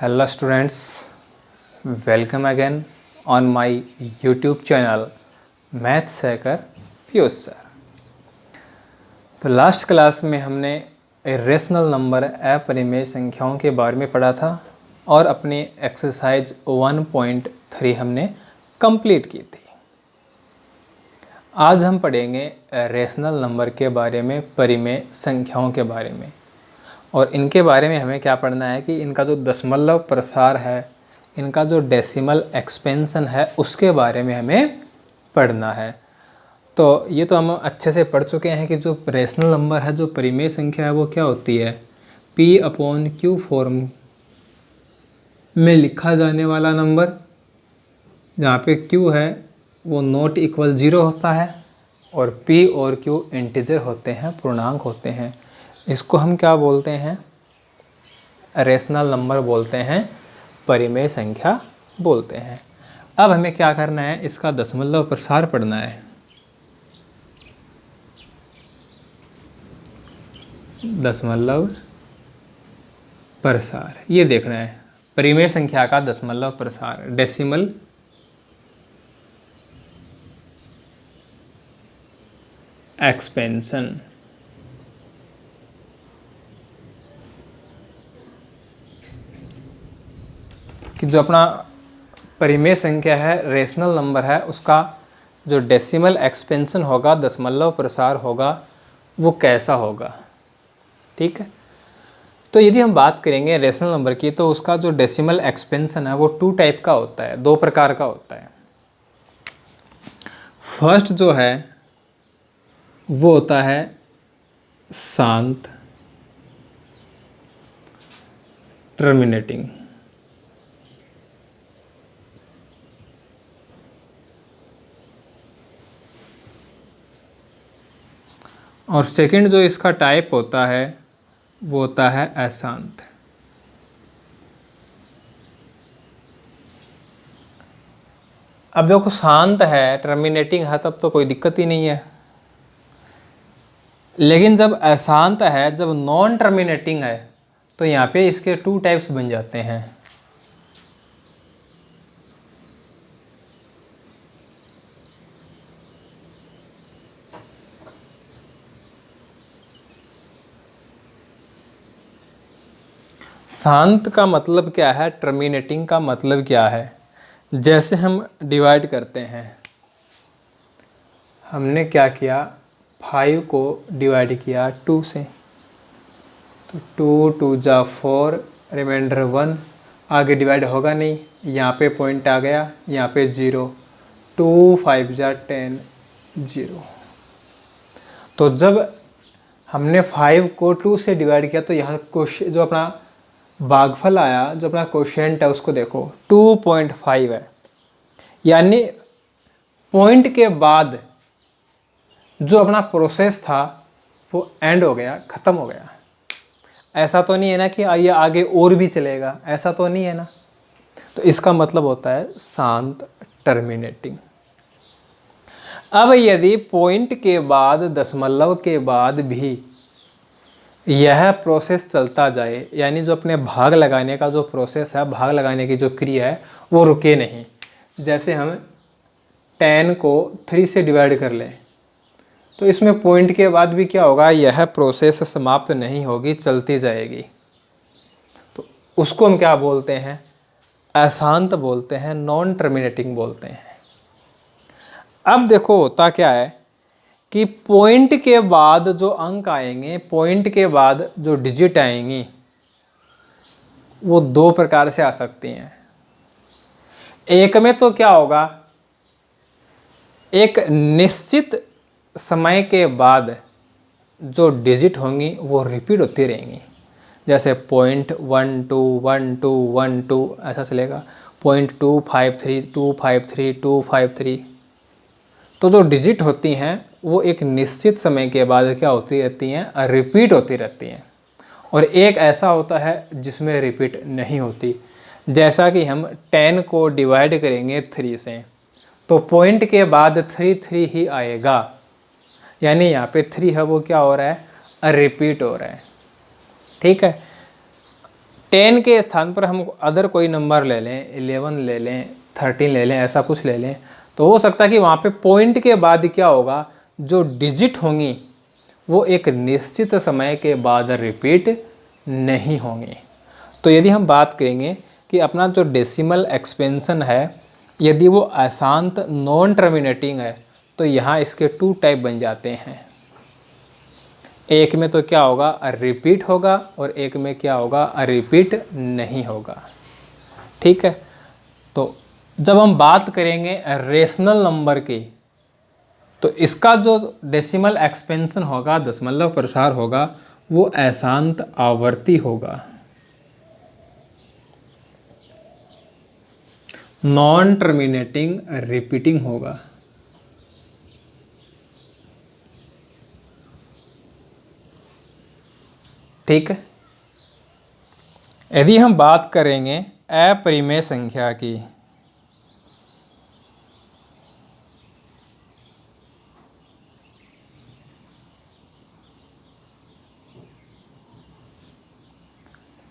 Hello students, welcome again on my YouTube channel Maths Hacker Piyush sir. तो last class में हमने irrational number अपरिमेय संख्याओं के बारे में पढ़ा था और अपनी एक्सरसाइज 1.3 हमने कंप्लीट की थी। आज हम पढ़ेंगे रेशनल नंबर के बारे में, परिमेय संख्याओं के बारे में। और इनके बारे में हमें क्या पढ़ना है कि इनका जो दशमलव प्रसार है, इनका जो डेसिमल एक्सपेंशन है, उसके बारे में हमें पढ़ना है। तो ये तो हम अच्छे से पढ़ चुके हैं कि जो रेशनल नंबर है, जो परिमेय संख्या है, वो क्या होती है, P/Q फॉर्म में लिखा जाने वाला नंबर, जहाँ पे Q है वो नॉट इक्वल 0 होता है और P और Q इंटीजर होते हैं, पूर्णांक होते हैं। इसको हम क्या बोलते हैं, रेशनल नंबर बोलते हैं, परिमेय संख्या बोलते हैं। अब हमें क्या करना है, इसका दशमलव प्रसार पढ़ना है। दशमलव प्रसार ये देखना है, परिमेय संख्या का दशमलव प्रसार, डेसिमल एक्सपेंशन। कि जो अपना परिमेय संख्या है, रेशनल नंबर है, उसका जो डेसिमल एक्सपेंशन होगा, दशमलव प्रसार होगा, वो कैसा होगा। ठीक है, तो यदि हम बात करेंगे रेशनल नंबर की, तो उसका जो डेसिमल एक्सपेंशन है वो 2 टाइप का होता है, 2 प्रकार का होता है। फर्स्ट जो है वो होता है शांत टर्मिनेटिंग, और सेकंड जो इसका टाइप होता है वो होता है अशांत। अब देखो, शांत है, टर्मिनेटिंग है, तब तो कोई दिक्कत ही नहीं है। लेकिन जब अशांत है, जब नॉन टर्मिनेटिंग है, तो यहाँ पे इसके 2 टाइप्स बन जाते हैं। शांत का मतलब क्या है, टर्मिनेटिंग का मतलब क्या है। जैसे हम डिवाइड करते हैं, हमने क्या किया, 5 को डिवाइड किया 2 से, तो 2 2 जा 4, रिमाइंडर 1, आगे डिवाइड होगा नहीं, यहाँ पे पॉइंट आ गया, यहाँ पे 0, 2 5 जा 10, 0। तो जब हमने 5 को 2 से डिवाइड किया, तो यहाँ क्वेश्चन जो अपना भागफल आया, जो अपना क्वोशिएंट है, उसको देखो 2.5 है। यानी पॉइंट के बाद जो अपना प्रोसेस था वो एंड हो गया, ख़त्म हो गया। ऐसा तो नहीं है ना कि ये आगे और भी चलेगा, ऐसा तो नहीं है ना। तो इसका मतलब होता है शांत टर्मिनेटिंग। अब यदि पॉइंट के बाद, दशमलव के बाद भी यह प्रोसेस चलता जाए, यानी जो अपने भाग लगाने का जो प्रोसेस है, भाग लगाने की जो क्रिया है, वो रुके नहीं। जैसे हम 10 को 3 से डिवाइड कर लें, तो इसमें पॉइंट के बाद भी क्या होगा, यह प्रोसेस समाप्त नहीं होगी, चलती जाएगी। तो उसको हम क्या बोलते हैं, अशांत बोलते हैं, नॉन टर्मिनेटिंग बोलते हैं। अब देखो होता क्या है कि पॉइंट के बाद जो अंक आएंगे, पॉइंट के बाद जो डिजिट आएंगी, वो 2 प्रकार से आ सकती हैं। एक में तो क्या होगा, एक निश्चित समय के बाद जो डिजिट होंगी वो रिपीट होती रहेंगी। जैसे 0.121212 ऐसा चलेगा, 0.253 253 253। तो जो डिजिट होती हैं वो एक निश्चित समय के बाद क्या होती रहती हैं, रिपीट होती रहती हैं। और एक ऐसा होता है जिसमें रिपीट नहीं होती। जैसा कि हम 10 को डिवाइड करेंगे 3 से, तो पॉइंट के बाद 3 ही आएगा, यानी यहाँ पे 3 है वो क्या हो रहा है, रिपीट हो रहा है। ठीक है, 10 के स्थान पर हम अदर कोई नंबर ले लें, 11 ले लें, 13 ले लें, ऐसा कुछ ले लें, तो हो सकता है कि वहाँ पे पॉइंट के बाद क्या होगा, जो डिजिट होंगी वो एक निश्चित समय के बाद रिपीट नहीं होंगी। तो यदि हम बात करेंगे कि अपना जो डेसिमल एक्सपेंशन है, यदि वो अशांत नॉन टर्मिनेटिंग है, तो यहाँ इसके 2 टाइप बन जाते हैं। एक में तो क्या होगा, रिपीट होगा, और एक में क्या होगा, रिपीट नहीं होगा। ठीक है, तो जब हम बात करेंगे रेशनल नंबर की, तो इसका जो डेसिमल एक्सपेंशन होगा, दशमलव प्रसार होगा, वो अशांत आवर्ती होगा, नॉन टर्मिनेटिंग रिपीटिंग होगा। ठीक है, यदि हम बात करेंगे अपरिमेय संख्या की,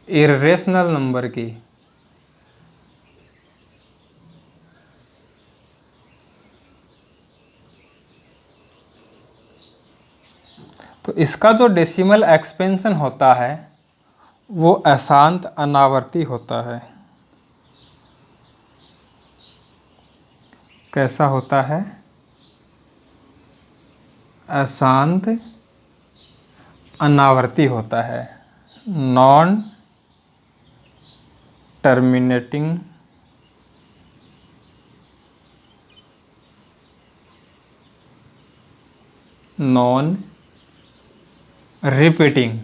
इर्रेशनल नंबर की, तो इसका जो डेसिमल एक्सपेंशन होता है वो अशांत अनावर्ती होता है। कैसा होता है, अशांत अनावर्ती होता है, नॉन टर्मिनेटिंग नॉन रिपीटिंग।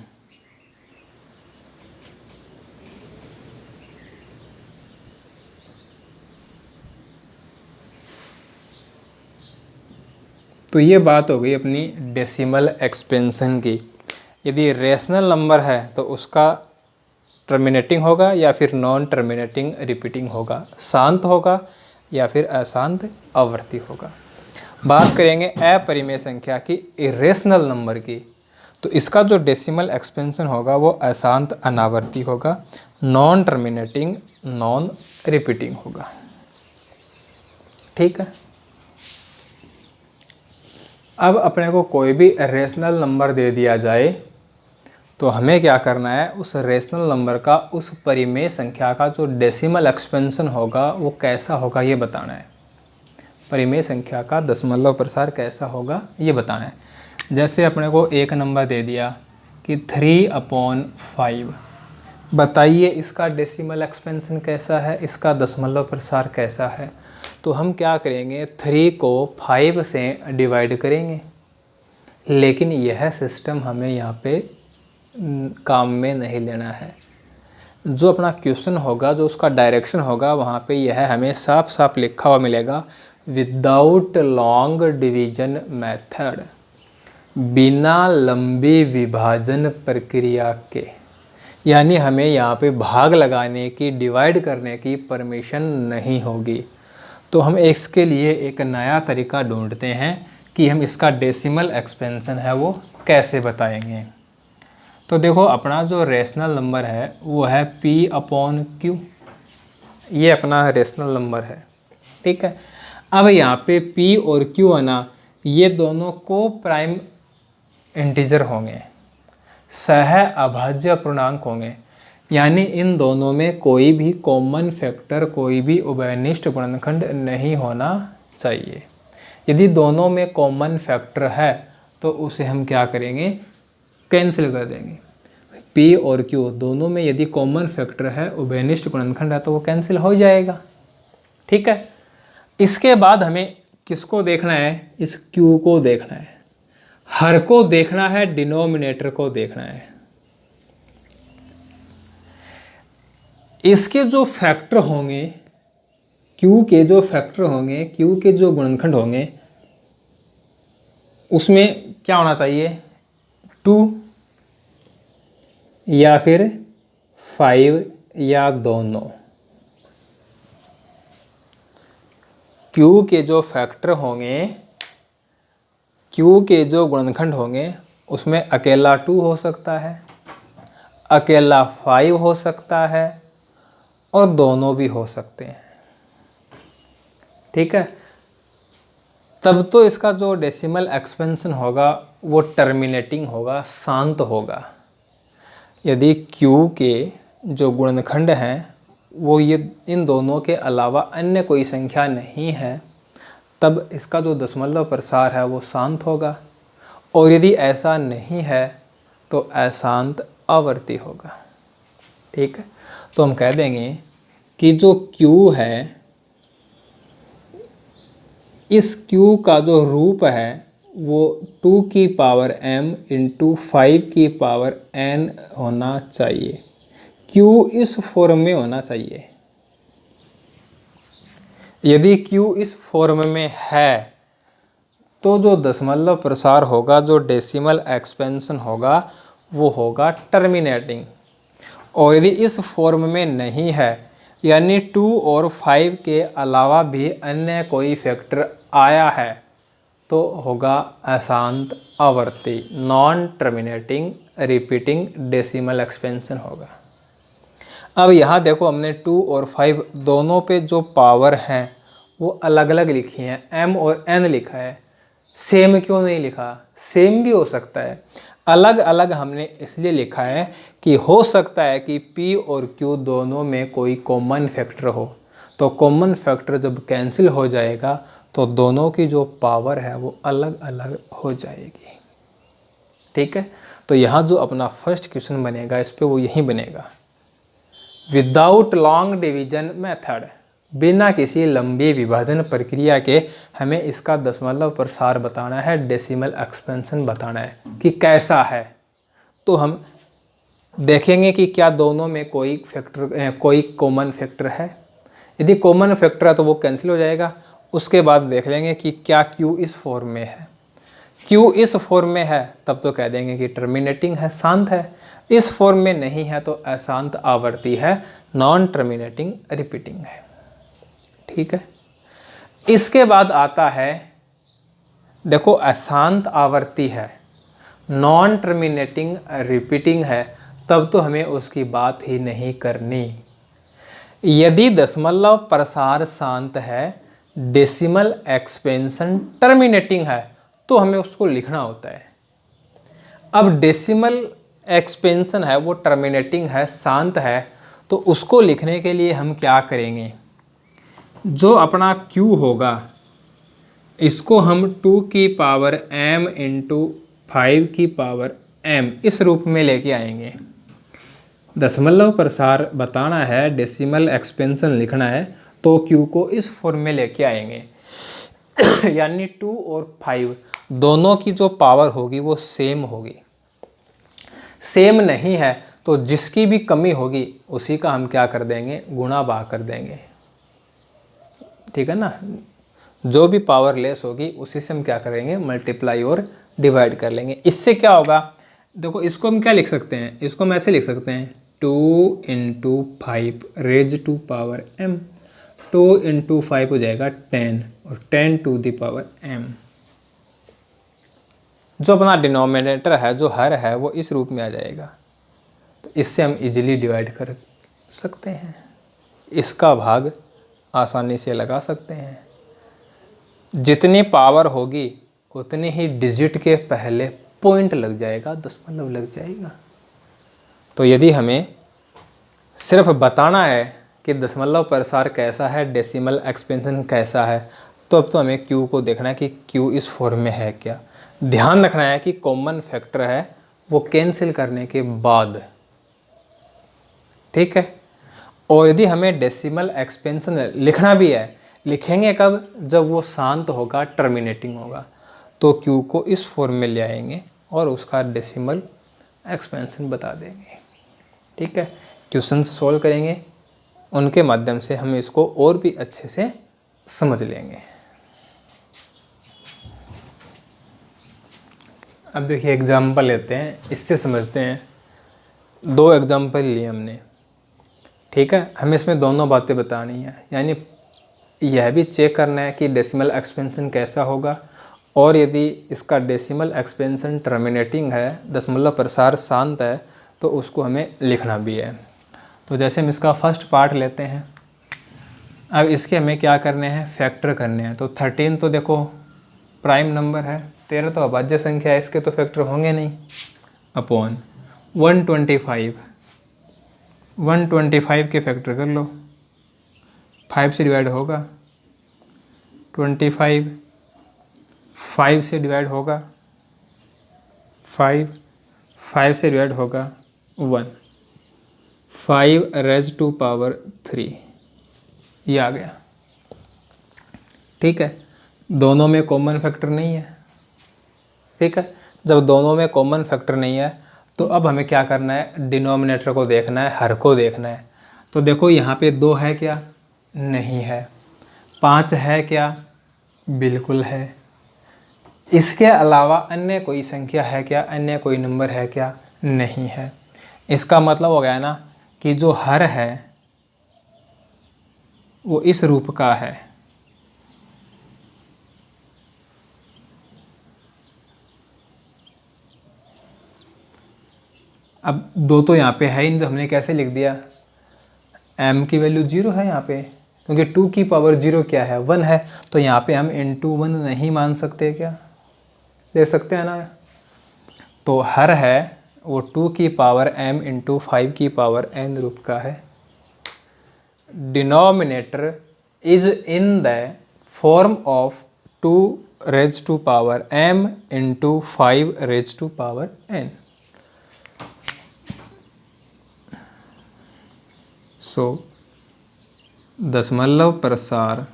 तो ये बात हो गई अपनी डेसिमल एक्सपेंशन की। यदि रेशनल नंबर है तो उसका टर्मिनेटिंग होगा या फिर नॉन टर्मिनेटिंग रिपीटिंग होगा, शांत होगा या फिर अशांत आवर्ती होगा। बात करेंगे अपरिमेय संख्या की, इरेशनल नंबर की, तो इसका जो डेसिमल एक्सपेंशन होगा वो अशांत अनावर्ती होगा, नॉन टर्मिनेटिंग नॉन रिपीटिंग होगा। ठीक है, अब अपने को कोई भी रेशनल नंबर दे दिया जाए तो हमें क्या करना है, उस रेशनल नंबर का उस परिमेय संख्या का जो डेसिमल एक्सपेंशन होगा वो कैसा होगा ये बताना है। परिमेय संख्या का दशमलव प्रसार कैसा होगा ये बताना है। जैसे अपने को एक नंबर दे दिया कि 3/5, बताइए इसका डेसिमल एक्सपेंशन कैसा है, इसका दशमलव प्रसार कैसा है। तो हम क्या करेंगे, 3 को 5 से डिवाइड करेंगे, लेकिन यह सिस्टम हमें यहाँ पे काम में नहीं लेना है। जो अपना क्वेश्चन होगा, जो उसका डायरेक्शन होगा, वहाँ पे यह हमें साफ साफ लिखा हुआ मिलेगा, विदाउट लॉन्ग डिवीजन मेथड, बिना लंबी विभाजन प्रक्रिया के। यानी हमें यहाँ पे भाग लगाने की, डिवाइड करने की परमिशन नहीं होगी। तो हम इसके लिए एक नया तरीका ढूंढते हैं कि हम इसका डेसिमल एक्सपेंशन है वो कैसे बताएंगे। तो देखो, अपना जो रेशनल नंबर है वो है P/Q, ये अपना रेशनल नंबर है। ठीक है, अब यहाँ पे P और Q है ना, ये दोनों को प्राइम इंटीजर होंगे, सह अभाज्य पूर्णांक होंगे। यानी इन दोनों में कोई भी कॉमन फैक्टर, कोई भी उभयनिष्ठ गुणनखंड नहीं होना चाहिए। यदि दोनों में कॉमन फैक्टर है तो उसे हम क्या करेंगे, कैंसिल कर देंगे। P और Q दोनों में यदि कॉमन फैक्टर है, उभयनिष्ठ गुणनखंड है, तो वो कैंसिल हो जाएगा। ठीक है, इसके बाद हमें किसको देखना है, इस Q को देखना है, हर को देखना है, डिनोमिनेटर को देखना है। इसके जो फैक्टर होंगे, Q के जो फैक्टर होंगे, Q के जो गुणनखंड होंगे, उसमें क्या होना चाहिए, 2 या फिर 5 या दोनों। Q के जो फैक्टर होंगे, Q के जो गुणनखंड होंगे, उसमें अकेला 2 हो सकता है, अकेला 5 हो सकता है और दोनों भी हो सकते हैं। ठीक है, तब तो इसका जो डेसिमल एक्सपेंशन होगा वो टर्मिनेटिंग होगा, शांत होगा। यदि Q के जो गुणनखंड हैं वो ये इन दोनों के अलावा अन्य कोई संख्या नहीं है, तब इसका जो दशमलव प्रसार है वो शांत होगा। और यदि ऐसा नहीं है तो अशांत आवर्ती होगा। ठीक है, तो हम कह देंगे कि जो Q है, इस Q का जो रूप है वो 2 की पावर m इंटू 5 की पावर n होना चाहिए। Q इस फॉर्म में होना चाहिए। यदि Q इस फॉर्म में है तो जो दशमलव प्रसार होगा, जो डेसिमल एक्सपेंशन होगा, वो होगा टर्मिनेटिंग। और यदि इस फॉर्म में नहीं है, यानी 2 और 5 के अलावा भी अन्य कोई फैक्टर आया है, तो होगा अशांत आवर्ती, non terminating repeating decimal expansion होगा। अब यहाँ देखो, हमने 2 और 5 दोनों पे जो पावर हैं वो अलग अलग लिखी हैं, m और n लिखा है। सेम क्यों नहीं लिखा? सेम भी हो सकता है, अलग अलग हमने इसलिए लिखा है कि हो सकता है कि p और q दोनों में कोई कॉमन फैक्टर हो। तो कॉमन फैक्टर जब कैंसिल हो जाएगा तो दोनों की जो पावर है वो अलग अलग हो जाएगी। ठीक है, तो यहाँ जो अपना फर्स्ट क्वेश्चन बनेगा इस पे वो यही बनेगा, विदाउट लॉन्ग डिवीजन मेथड, बिना किसी लंबी विभाजन प्रक्रिया के हमें इसका दशमलव प्रसार बताना है, डेसिमल एक्सपेंशन बताना है कि कैसा है। तो हम देखेंगे कि क्या दोनों में कोई फैक्टर, कोई कॉमन फैक्टर है। यदि कॉमन फैक्टर है तो वो कैंसिल हो जाएगा। उसके बाद देख लेंगे कि क्या Q इस फॉर्म में है। Q इस फॉर्म में है तब तो कह देंगे कि टर्मिनेटिंग है, शांत है। इस फॉर्म में नहीं है तो अशांत आवर्ती है, नॉन टर्मिनेटिंग रिपीटिंग है। ठीक है, इसके बाद आता है, देखो अशांत आवर्ती है, नॉन टर्मिनेटिंग रिपीटिंग है, तब तो हमें उसकी बात ही नहीं करनी। यदि दशमलव प्रसार शांत है, डेसिमल एक्सपेंशन टर्मिनेटिंग है, तो हमें उसको लिखना होता है। अब डेसिमल एक्सपेंशन है वो टर्मिनेटिंग है, शांत है, तो उसको लिखने के लिए हम क्या करेंगे, जो अपना Q होगा इसको हम 2 की पावर m इंटू 5 की पावर m इस रूप में लेके आएंगे। दशमलव प्रसार बताना है, डेसिमल एक्सपेंशन लिखना है, तो Q को इस फॉर्म में लेके आएंगे। यानी 2 और 5 दोनों की जो पावर होगी वो सेम होगी। सेम नहीं है तो जिसकी भी कमी होगी उसी का हम क्या कर देंगे, गुणा भाग कर देंगे। ठीक है ना, जो भी पावर लेस होगी उसी से हम क्या करेंगे, मल्टीप्लाई और डिवाइड कर लेंगे। इससे क्या होगा, देखो इसको हम क्या लिख सकते हैं, इसको हम ऐसे लिख सकते हैं 2 into 5 raise to power m, 2 into 5 हो जाएगा 10 और 10 टू द पावर m। जो अपना डिनोमिनेटर है, जो हर है, वो इस रूप में आ जाएगा। तो इससे हम इजीली डिवाइड कर सकते हैं, इसका भाग आसानी से लगा सकते हैं। जितनी पावर होगी उतनी ही डिजिट के पहले पॉइंट लग जाएगा, दशमलव लग जाएगा। तो यदि हमें सिर्फ बताना है कि दशमलव प्रसार कैसा है, डेसिमल एक्सपेंशन कैसा है, तो अब तो हमें Q को देखना है कि Q इस फॉर्म में है क्या। ध्यान रखना है कि कॉमन फैक्टर है वो कैंसिल करने के बाद। ठीक है, और यदि हमें डेसिमल एक्सपेंशन लिखना भी है, लिखेंगे कब, जब वो शांत होगा, टर्मिनेटिंग होगा। तो Q को इस फॉर्म में ले आएंगे और उसका डेसिमल एक्सपेंशन बता देंगे। ठीक है, क्वेश्चन सॉल्व करेंगे, उनके माध्यम से हम इसको और भी अच्छे से समझ लेंगे। अब देखिए एग्जाम्पल लेते हैं, इससे समझते हैं। 2 एग्जाम्पल लिए हमने। ठीक है, हमें इसमें दोनों बातें बतानी है, यानी यह भी चेक करना है कि डेसिमल एक्सपेंशन कैसा होगा, और यदि इसका डेसिमल एक्सपेंशन टर्मिनेटिंग है, दशमलव प्रसार शांत है, तो उसको हमें लिखना भी है। तो जैसे हम इसका फर्स्ट पार्ट लेते हैं, अब इसके हमें क्या करने हैं, फैक्टर करने हैं। तो 13 तो देखो प्राइम नंबर है, 13 तो अभाज्य संख्या है, इसके तो फैक्टर होंगे नहीं, अपॉन 125, 125 के फैक्टर कर लो, 5 से डिवाइड होगा 25, 5 से डिवाइड होगा 5, 5 से डिवाइड होगा 1, 5 रेज टू पावर 3, ये आ गया। ठीक है, दोनों में कॉमन फैक्टर नहीं है। ठीक है, जब दोनों में कॉमन फैक्टर नहीं है तो अब हमें क्या करना है, डिनोमिनेटर को देखना है, हर को देखना है। तो देखो यहाँ पे 2 है क्या, नहीं है। 5 है क्या, बिल्कुल है। इसके अलावा अन्य कोई संख्या है क्या, अन्य कोई नंबर है क्या, नहीं है। इसका मतलब हो गया ना कि जो हर है वो इस रूप का है। अब 2 तो यहाँ पे है ही नहीं, तो हमने कैसे लिख दिया, m की वैल्यू 0 है यहाँ पे, क्योंकि 2 की पावर 0 क्या है, 1 है। तो यहाँ पे हम into 1 नहीं मान सकते क्या, दे सकते हैं ना। तो हर है वो 2 की पावर m इंटू 5 की पावर n रूप का है। Denominator is in the form of 2 raise to power m into 5 raise to power n। So दशमलव प्रसार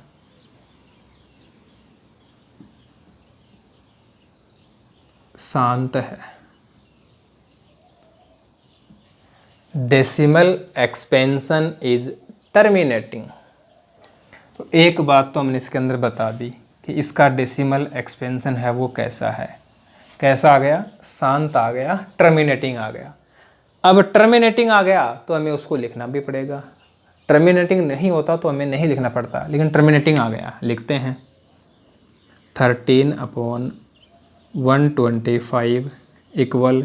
शांत है। Decimal expansion is terminating. तो एक बात तो हमने इसके अंदर बता दी कि इसका डेसिमल एक्सपेंशन है वो कैसा है, कैसा आ गया, शांत आ गया, टर्मिनेटिंग आ गया। अब टर्मिनेटिंग आ गया तो हमें उसको लिखना भी पड़ेगा, टर्मिनेटिंग नहीं होता तो हमें नहीं लिखना पड़ता, लेकिन टर्मिनेटिंग आ गया, लिखते हैं 13/125 इक्वल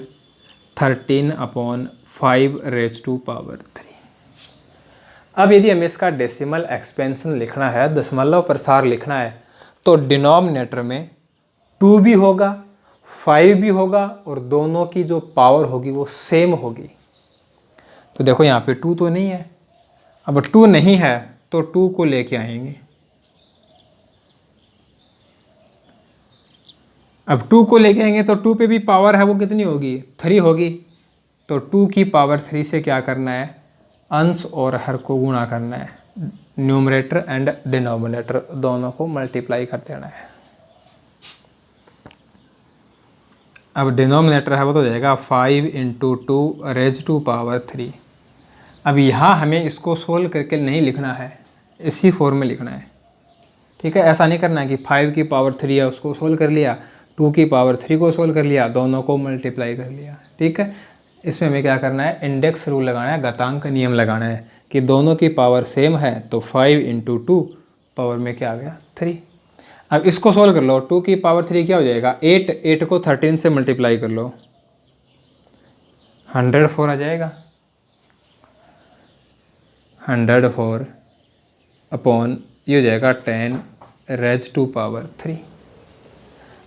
13/5 रेज टू पावर 3। अब यदि हमें इसका डेसिमल एक्सपेंशन लिखना है, दशमलव प्रसार लिखना है, तो डिनोमिनेटर में 2 भी होगा, 5 भी होगा, और दोनों की जो पावर होगी वो सेम होगी। तो देखो यहाँ पे 2 तो नहीं है, अब 2 नहीं है तो 2 को लेके आएंगे। अब 2 को लेके आएंगे तो 2 पे भी पावर है वो कितनी होगी, 3 होगी। तो 2 की पावर 3 से क्या करना है, अंश और हर को गुणा करना है, न्यूमरेटर एंड डिनोमिनेटर दोनों को मल्टीप्लाई कर देना है। अब डिनोमिनेटर है वो तो जाएगा 5 इंटू 2 रेज टू पावर 3। अब यहाँ हमें इसको सोल्व करके नहीं लिखना है, इसी फॉर्म में लिखना है। ठीक है, ऐसा नहीं करना है कि 5 की पावर 3 है उसको सोल्व कर लिया, 2 की पावर 3 को सोल्व कर लिया, दोनों को मल्टीप्लाई कर लिया। ठीक है, इसमें हमें क्या करना है, इंडेक्स रूल लगाना है, घातांक का नियम लगाना है कि दोनों की पावर सेम है। तो 5 इंटू 2 पावर में क्या आ गया, 3। अब इसको सोल्व कर लो, 2 की पावर 3 क्या हो जाएगा, 8, 8 को 13 से मल्टीप्लाई कर लो, 104 आ जाएगा, 104 अपॉन ये हो जाएगा 10 रेज टू पावर 3।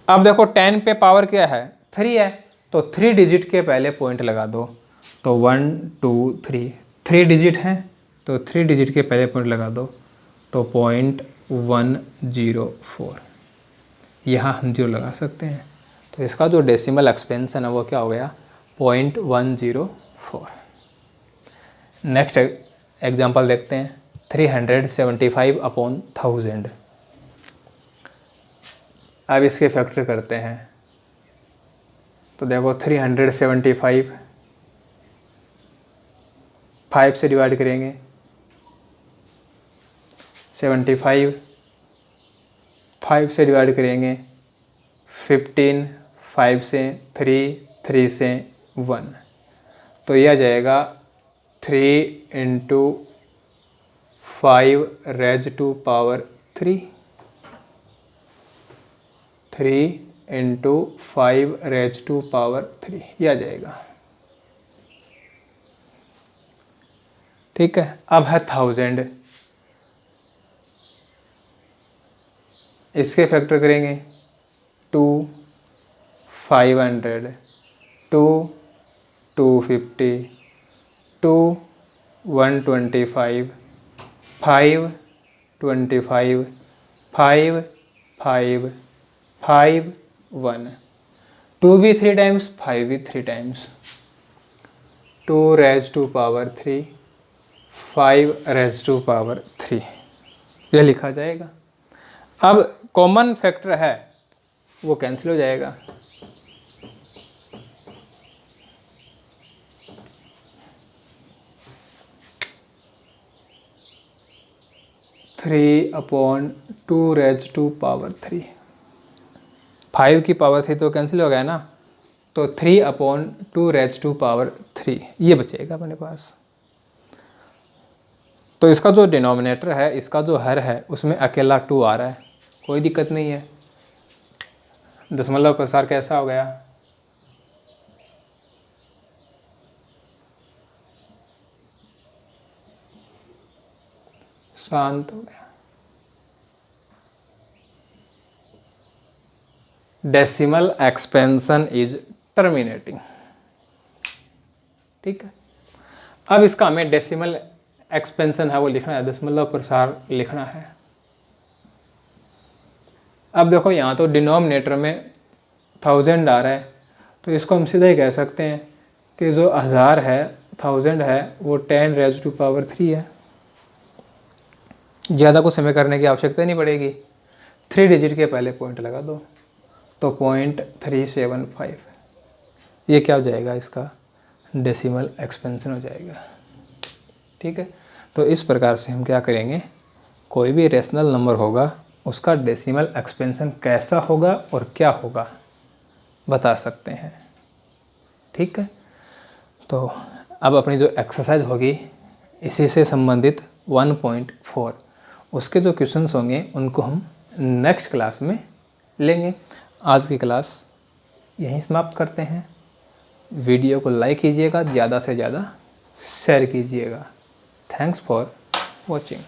अब देखो 10 पे पावर क्या है, 3 है, तो 3 डिजिट के पहले पॉइंट लगा दो। तो 1 2 3, 3 डिजिट हैं तो 3 डिजिट के पहले पॉइंट लगा दो, तो 0.104, यहाँ हम 0 लगा सकते हैं। तो इसका जो डेसिमल एक्सपेंशन है वो क्या हो गया, 0.104। नेक्स्ट एग्जांपल देखते हैं, 375/1000। अब इसके फैक्टर करते हैं। तो देखो 375 5 से डिवाइड करेंगे, 75 5 से डिवाइड करेंगे, 15 5 से 3, 3 से 1, तो यह जाएगा 3 into 5 raise to power 3, 3 into 5 raise to power 3, यह आ जाएगा। ठीक है। अब है 1000, इसके फैक्टर करेंगे 2, 500, 2, 250, 2, 125, 5, 25, 5, 5, 5, 1, 2 भी 3 टाइम्स, 5 भी 3 times, 2 raise to power 3, 5 raise to power 3, यह लिखा जाएगा। अब कॉमन फैक्टर है वो कैंसिल हो जाएगा, 3/2 रेज टू पावर 3, 5 की पावर 3 तो कैंसिल हो गया ना, तो 3/2 रेज टू पावर 3 ये बचेगा अपने पास। तो इसका जो डिनोमिनेटर है, इसका जो हर है, उसमें अकेला 2 आ रहा है, कोई दिक्कत नहीं है। दशमलव प्रसार कैसा हो गया, शांत हो गया। डेसिमल एक्सपेंशन इज टर्मिनेटिंग, ठीक है। अब इसका हमें डेसिमल एक्सपेंशन है वो लिखना है, दशमलव प्रसार लिखना है। अब देखो यहाँ तो डिनोमिनेटर में 1000 आ रहा है, तो इसको हम सीधा ही कह सकते हैं कि जो 1000 है, 1000 है, वो 10 रेज टू पावर 3 है। ज़्यादा कुछ हमें करने की आवश्यकता नहीं पड़ेगी, 3 डिजिट के पहले पॉइंट लगा दो, तो 0.375, ये क्या हो जाएगा, इसका डेसिमल एक्सपेंशन हो जाएगा, ठीक है। तो इस प्रकार से हम क्या करेंगे, कोई भी रेशनल नंबर होगा उसका डेसिमल एक्सपेंशन कैसा होगा और क्या होगा बता सकते हैं, ठीक है। तो अब अपनी जो एक्सरसाइज होगी इसी से संबंधित 1.4 उसके जो क्वेश्चंस होंगे उनको हम नेक्स्ट क्लास में लेंगे। आज की क्लास यहीं समाप्त करते हैं। वीडियो को लाइक कीजिएगा, ज़्यादा से ज़्यादा शेयर कीजिएगा। Thanks for watching.